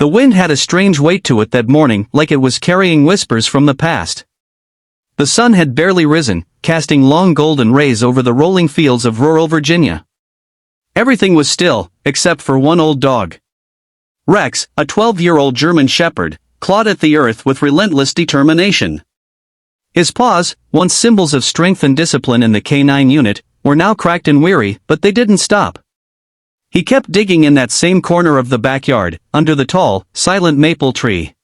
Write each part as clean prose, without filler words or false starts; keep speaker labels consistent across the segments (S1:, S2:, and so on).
S1: The wind had a strange weight to it that morning, like it was carrying whispers from the past. The sun had barely risen, casting long golden rays over the rolling fields of rural Virginia. Everything was still, except for one old dog. Rex, a 12-year-old German shepherd, clawed at the earth with relentless determination. His paws, once symbols of strength and discipline in the canine unit, were now cracked and weary, but they didn't stop. He kept digging in that same corner of the backyard, under the tall, silent maple tree.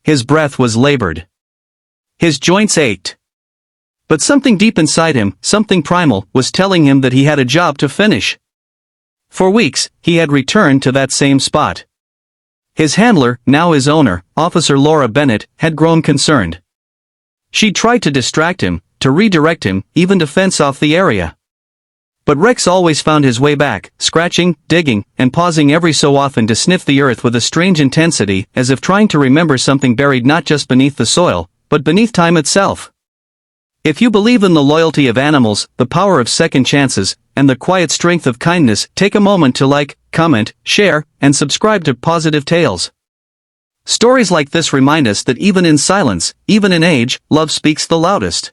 S1: His breath was labored. His joints ached. But something deep inside him, something primal, was telling him that he had a job to finish. For weeks, he had returned to that same spot. His handler, now his owner, Officer Laura Bennett, had grown concerned. She tried to distract him, to redirect him, even to fence off the area. But Rex always found his way back, scratching, digging, and pausing every so often to sniff the earth with a strange intensity, as if trying to remember something buried not just beneath the soil, but beneath time itself. If you believe in the loyalty of animals, the power of second chances, and the quiet strength of kindness, take a moment to like, comment, share, and subscribe to Pawsitive Tales. Stories like this remind us that even in silence, even in age, love speaks the loudest.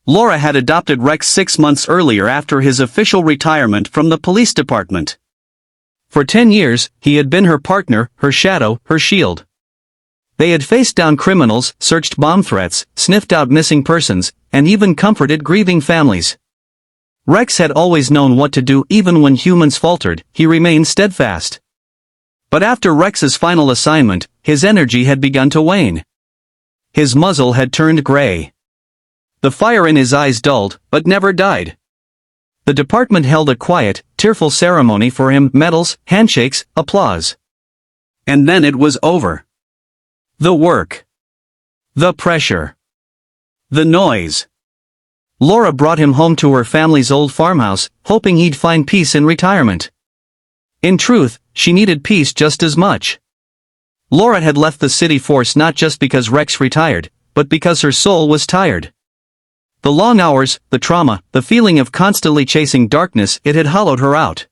S1: Laura had adopted Rex 6 months earlier after his official retirement from the police department. For 10 years, he had been her partner, her shadow, her shield. They had faced down criminals, searched bomb threats, sniffed out missing persons, and even comforted grieving families. Rex had always known what to do even when humans faltered, he remained steadfast. But after Rex's final assignment, his energy had begun to wane. His muzzle had turned gray. The fire in his eyes dulled, but never died. The department held a quiet, tearful ceremony for him, medals, handshakes, applause. And then it was over. The work. The pressure. The noise. Laura brought him home to her family's old farmhouse, hoping he'd find peace in retirement. In truth, she needed peace just as much. Laura had left the city force not just because Rex retired, but because her soul was tired. The long hours, the trauma, the feeling of constantly chasing darkness, it had hollowed her out.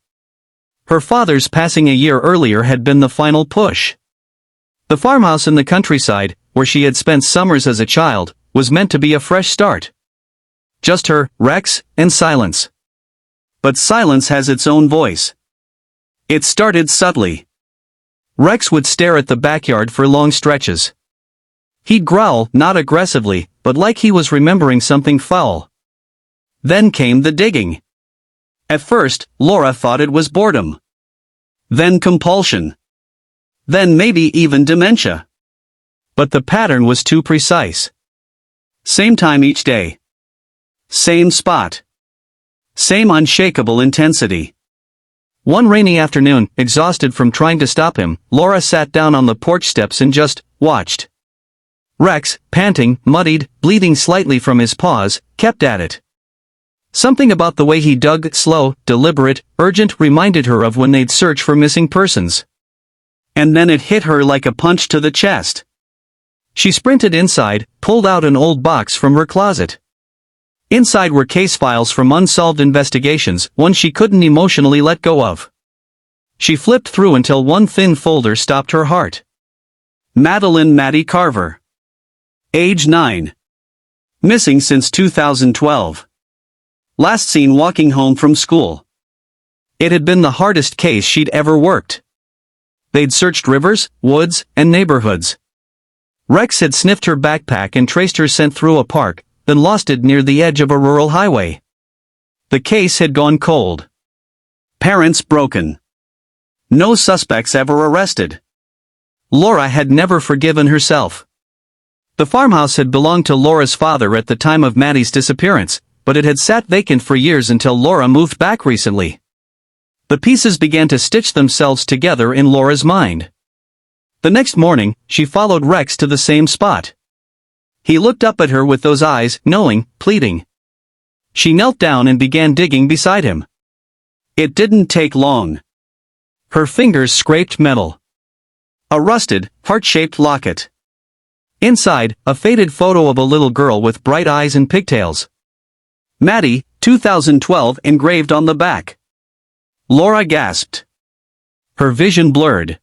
S1: Her father's passing a year earlier had been the final push. The farmhouse in the countryside, where she had spent summers as a child, was meant to be a fresh start. Just her, Rex, and silence. But silence has its own voice. It started subtly. Rex would stare at the backyard for long stretches. He'd growl, not aggressively, but like he was remembering something foul. Then came the digging. At first, Laura thought it was boredom. Then compulsion. Then maybe even dementia. But the pattern was too precise. Same time each day. Same spot. Same unshakable intensity. One rainy afternoon, exhausted from trying to stop him, Laura sat down on the porch steps and just watched. Rex, panting, muddied, bleeding slightly from his paws, kept at it. Something about the way he dug, slow, deliberate, urgent, reminded her of when they'd search for missing persons. And then it hit her like a punch to the chest. She sprinted inside, pulled out an old box from her closet. Inside were case files from unsolved investigations, ones she couldn't emotionally let go of. She flipped through until one thin folder stopped her heart. Madeline Maddie Carver. Age 9. Missing since 2012. Last seen walking home from school. It had been the hardest case she'd ever worked. They'd searched rivers, woods, and neighborhoods. Rex had sniffed her backpack and traced her scent through a park, then lost it near the edge of a rural highway. The case had gone cold. Parents broken. No suspects ever arrested. Laura had never forgiven herself. The farmhouse had belonged to Laura's father at the time of Maddie's disappearance, but it had sat vacant for years until Laura moved back recently. The pieces began to stitch themselves together in Laura's mind. The next morning, she followed Rex to the same spot. He looked up at her with those eyes, knowing, pleading. She knelt down and began digging beside him. It didn't take long. Her fingers scraped metal. A rusted, heart-shaped locket. Inside, a faded photo of a little girl with bright eyes and pigtails. Maddie, 2012 engraved on the back. Laura gasped. Her vision blurred.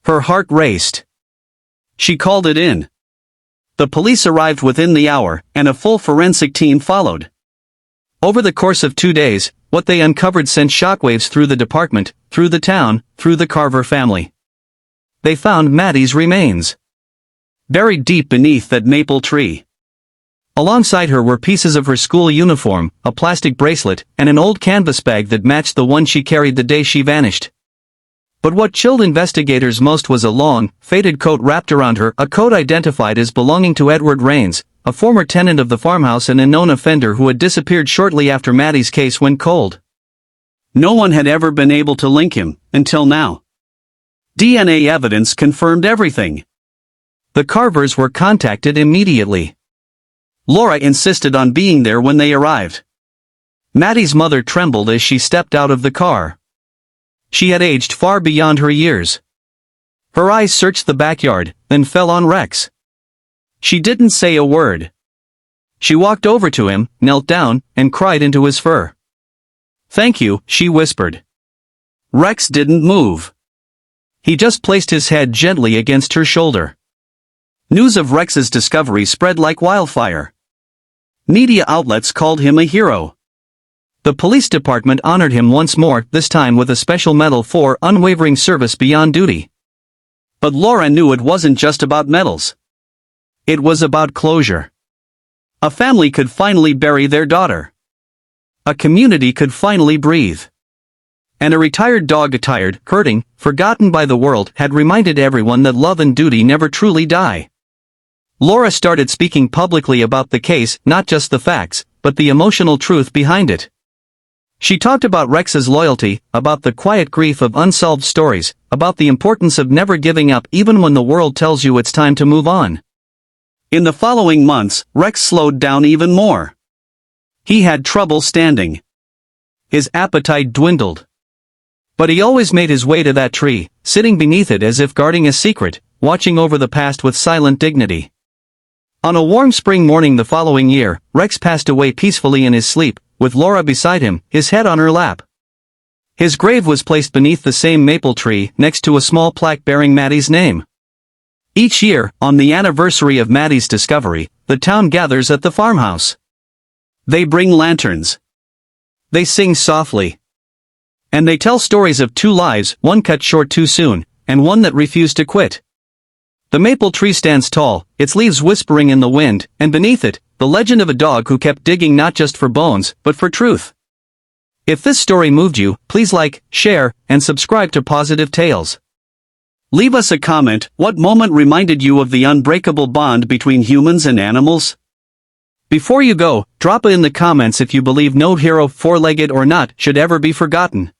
S1: Her heart raced. She called it in. The police arrived within the hour, and a full forensic team followed. Over the course of 2 days, what they uncovered sent shockwaves through the department, through the town, through the Carver family. They found Maddie's remains, buried deep beneath that maple tree. Alongside her were pieces of her school uniform, a plastic bracelet, and an old canvas bag that matched the one she carried the day she vanished. But what chilled investigators most was a long, faded coat wrapped around her, a coat identified as belonging to Edward Raines, a former tenant of the farmhouse and a known offender who had disappeared shortly after Maddie's case went cold. No one had ever been able to link him, until now. DNA evidence confirmed everything. The Carvers were contacted immediately. Laura insisted on being there when they arrived. Maddie's mother trembled as she stepped out of the car. She had aged far beyond her years. Her eyes searched the backyard, then fell on Rex. She didn't say a word. She walked over to him, knelt down, and cried into his fur. "Thank you," she whispered. Rex didn't move. He just placed his head gently against her shoulder. News of Rex's discovery spread like wildfire. Media outlets called him a hero. The police department honored him once more, this time with a special medal for unwavering service beyond duty. But Laura knew it wasn't just about medals. It was about closure. A family could finally bury their daughter. A community could finally breathe. And a retired dog, tired, hurting, forgotten by the world, had reminded everyone that love and duty never truly die. Laura started speaking publicly about the case, not just the facts, but the emotional truth behind it. She talked about Rex's loyalty, about the quiet grief of unsolved stories, about the importance of never giving up even when the world tells you it's time to move on. In the following months, Rex slowed down even more. He had trouble standing. His appetite dwindled. But he always made his way to that tree, sitting beneath it as if guarding a secret, watching over the past with silent dignity. On a warm spring morning the following year, Rex passed away peacefully in his sleep, with Laura beside him, his head on her lap. His grave was placed beneath the same maple tree, next to a small plaque bearing Maddie's name. Each year, on the anniversary of Maddie's discovery, the town gathers at the farmhouse. They bring lanterns. They sing softly. And they tell stories of two lives, one cut short too soon, and one that refused to quit. The maple tree stands tall, its leaves whispering in the wind, and beneath it, the legend of a dog who kept digging not just for bones, but for truth. If this story moved you, please like, share, and subscribe to Pawsitive Tales. Leave us a comment. What moment reminded you of the unbreakable bond between humans and animals? Before you go, drop it in the comments if you believe no hero, four-legged or not, should ever be forgotten.